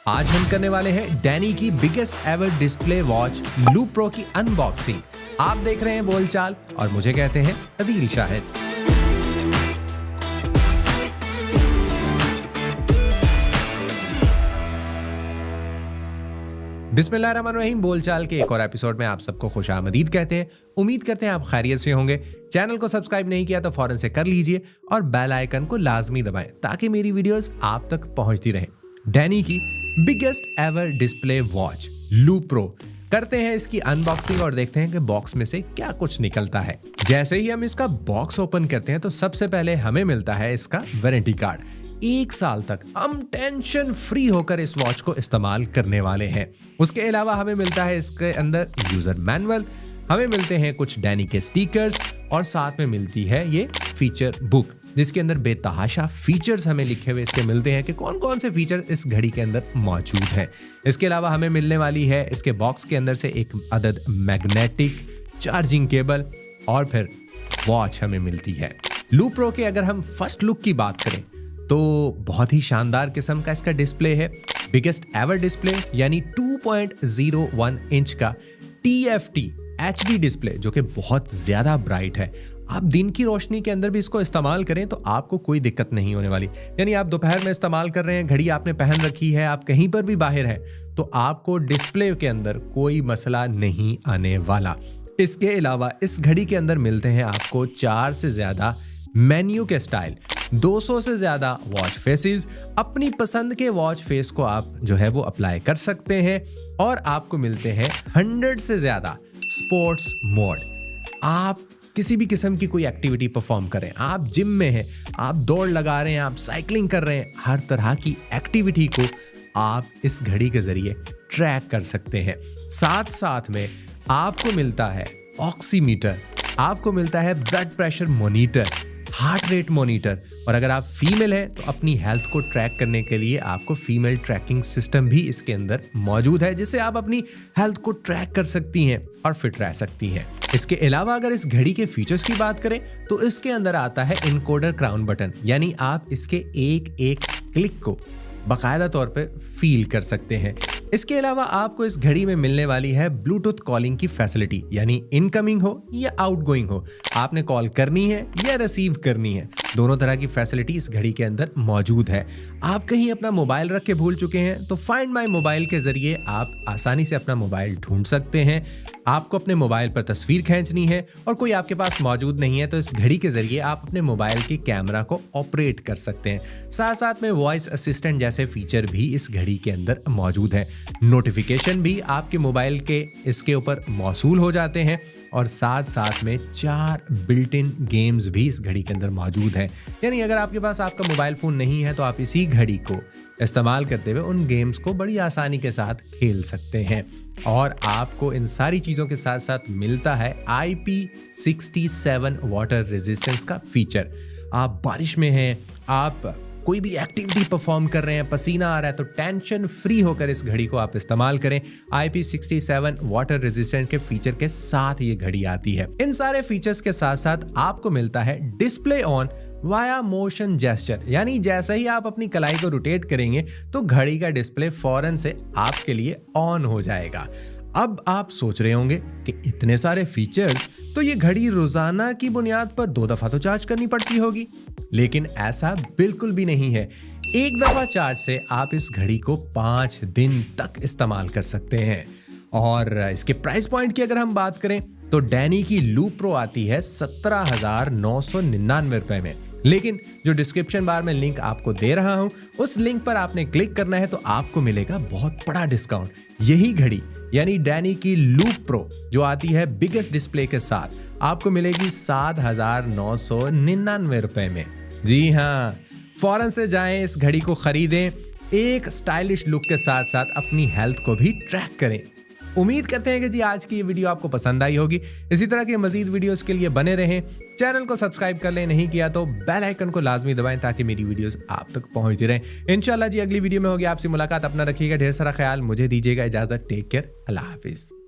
आज हम करने वाले हैं डैनी की biggest ever display watch loop pro की अनबॉक्सिंग। आप देख रहे हैं बोलचाल और मुझे कहते हैं अदील शाहिद। बिस्मिल्लाहिर्रहमानिर्रहीम। बोलचाल के एक और एपिसोड में आप सबको खुशामदीद कहते हैं। उम्मीद करते हैं आप खैरियत से होंगे। चैनल को सब्सक्राइब नहीं किया तो फौरन से कर लीजिए और बेल आइकन को लाजमी दबाएं ताकि मेरी वीडियोस आप तक पहुंचती रहें। डैनी की biggest ever display watch loop pro करते हैं इसकी अनबॉक्सिंग और देखते हैं कि बॉक्स में से क्या कुछ निकलता है। जैसे ही हम इसका बॉक्स ओपन करते हैं तो सबसे पहले हमें मिलता है इसका वारंटी कार्ड। 1 साल तक हम टेंशन फ्री होकर इस वॉच को इस्तेमाल करने वाले हैं। उसके अलावा हमें मिलता है इसके अंदर यूजर मैनुअल, हमें मिलते हैं कुछ डैनी के स्टिकर्स और साथ में मिलती है ये फीचर बुक जिसके अंदर बेतहाशा फीचर्स हमें लिखे हुए इसके मिलते हैं कि कौन कौन से फीचर इस घड़ी के अंदर मौजूद हैं। इसके अलावा हमें मिलने वाली है इसके बॉक्स के अंदर से एक अदद मैग्नेटिक चार्जिंग केबल और फिर वॉच हमें मिलती है। लूप प्रो के अगर हम फर्स्ट लुक की बात करें तो बहुत ही शानदार किस्म का इसका डिस्प्ले है। बिगेस्ट एवर डिस्प्ले यानी 2.01 इंच का TFT HD डिस्प्ले जो कि बहुत ज्यादा ब्राइट है। आप दिन की रोशनी के अंदर भी इसको इस्तेमाल करें तो आपको कोई दिक्कत नहीं होने वाली। यानी आप दोपहर में इस्तेमाल कर रहे हैं, घड़ी आपने पहन रखी है, आप कहीं पर भी बाहर हैं तो आपको डिस्प्ले के अंदर कोई मसला नहीं आने वाला। इसके अलावा इस घड़ी के अंदर मिलते हैं आपको 4 से ज्यादा मेन्यू के स्टाइल, 200 से ज्यादा वॉच फेसेस। अपनी पसंद के वॉच फेस को आप जो है वो अप्लाई कर सकते हैं और आपको मिलते हैं 100 से ज्यादा स्पोर्ट्स मोड। आप किसी भी किस्म की कोई एक्टिविटी परफॉर्म करें, आप जिम में हैं, आप दौड़ लगा रहे हैं, आप साइकिलिंग कर रहे हैं, हर तरह की एक्टिविटी को आप इस घड़ी के जरिए ट्रैक कर सकते हैं। साथ साथ में आपको मिलता है ऑक्सीमीटर, आपको मिलता है blood pressure monitor, heart rate monitor और अगर आप फीमेल हैं तो अपनी हेल्थ को ट्रैक करने के लिए आपको फीमेल ट्रैकिंग सिस्टम भी इसके अंदर मौजूद है जिससे आप अपनी हेल्थ को ट्रैक कर सकती हैं और फिट रह सकती हैं। इसके अलावा अगर इस घड़ी के फीचर्स की बात करें तो इसके अंदर आता है इनकोडर क्राउन बटन, यानी आप इसके एक एक क्लिक को बाकायदा तौर पे फील कर सकते हैं। इसके अलावा आपको इस घड़ी में मिलने वाली है ब्लूटूथ कॉलिंग की फैसिलिटी, यानी इनकमिंग हो या आउटगोइंग हो, आपने कॉल करनी है या रिसीव करनी है, दोनों तरह की फैसिलिटी इस घड़ी के अंदर मौजूद है। आप कहीं अपना मोबाइल रख के भूल चुके हैं तो फाइंड माई मोबाइल के जरिए आप आसानी से अपना मोबाइल ढूंढ सकते हैं। आपको अपने मोबाइल पर तस्वीर खींचनी है और कोई आपके पास मौजूद नहीं है तो इस घड़ी के जरिए आप अपने मोबाइल के कैमरा को ऑपरेट कर सकते हैं। साथ साथ में वॉइस असिस्टेंट जैसे फीचर भी इस घड़ी के अंदर मौजूद है। नोटिफिकेशन भी आपके मोबाइल के इसके ऊपर मौसूल हो जाते हैं और साथ साथ में 4 बिल्ट इन गेम्स भी इस घड़ी के अंदर मौजूद हैं। यानी अगर आपके पास आपका मोबाइल फ़ोन नहीं है तो आप इसी घड़ी को इस्तेमाल करते हुए उन गेम्स को बड़ी आसानी के साथ खेल सकते हैं। और आपको इन सारी चीज़ों के साथ साथ मिलता है IP67 वाटर रेजिस्टेंस का फीचर। आप बारिश में हैं, आप कोई भी एक्टिविटी परफॉर्म कर रहे हैं, पसीना आ रहा है तो टेंशन फ्री होकर इस घड़ी को आप इस्तेमाल करें। IP67 वाटर रेजिस्टेंट के फीचर के साथ ये घड़ी आती है। इन सारे फीचर्स के साथ साथ आपको मिलता है display on via motion gesture, यानी जैसे ही आप अपनी कलाई को रोटेट करेंगे तो घड़ी का डिस्प्ले फौरन से आपके लिए ऑन हो जाएगा। अब आप सोच रहे होंगे कि इतने सारे फीचर्स तो ये घड़ी रोजाना की बुनियाद पर 2 दफा तो चार्ज करनी पड़ती होगी, लेकिन ऐसा बिल्कुल भी नहीं है। 1 दफा चार्ज से आप इस घड़ी को 5 दिन तक इस्तेमाल कर सकते हैं। और इसके प्राइस पॉइंट की अगर हम बात करें तो डैनी की लूप प्रो आती है 17,999 रुपए में, लेकिन जो डिस्क्रिप्शन बार में लिंक आपको दे रहा हूं उस लिंक पर आपने क्लिक करना है तो आपको मिलेगा बहुत बड़ा डिस्काउंट। यही घड़ी यानी डैनी की लूप प्रो जो आती है बिगेस्ट डिस्प्ले के साथ आपको मिलेगी 7,999 रुपए में। जी हाँ, फौरन से जाएं, इस घड़ी को खरीदें, एक स्टाइलिश लुक के साथ साथ अपनी हेल्थ को भी ट्रैक करें। उम्मीद करते हैं कि जी आज की ये वीडियो आपको पसंद आई होगी। इसी तरह के मजीद वीडियोस के लिए बने रहें। चैनल को सब्सक्राइब कर लें, नहीं किया तो बेल आइकन को लाजमी दबाएं ताकि मेरी वीडियोस आप तक पहुंचती रहें। इंशाल्लाह जी अगली वीडियो में होगी आपसे मुलाकात। अपना रखिएगा ढेर सारा ख्याल, मुझे दीजिएगा इजाजत। टेक केयर, अल्लाह हाफिज।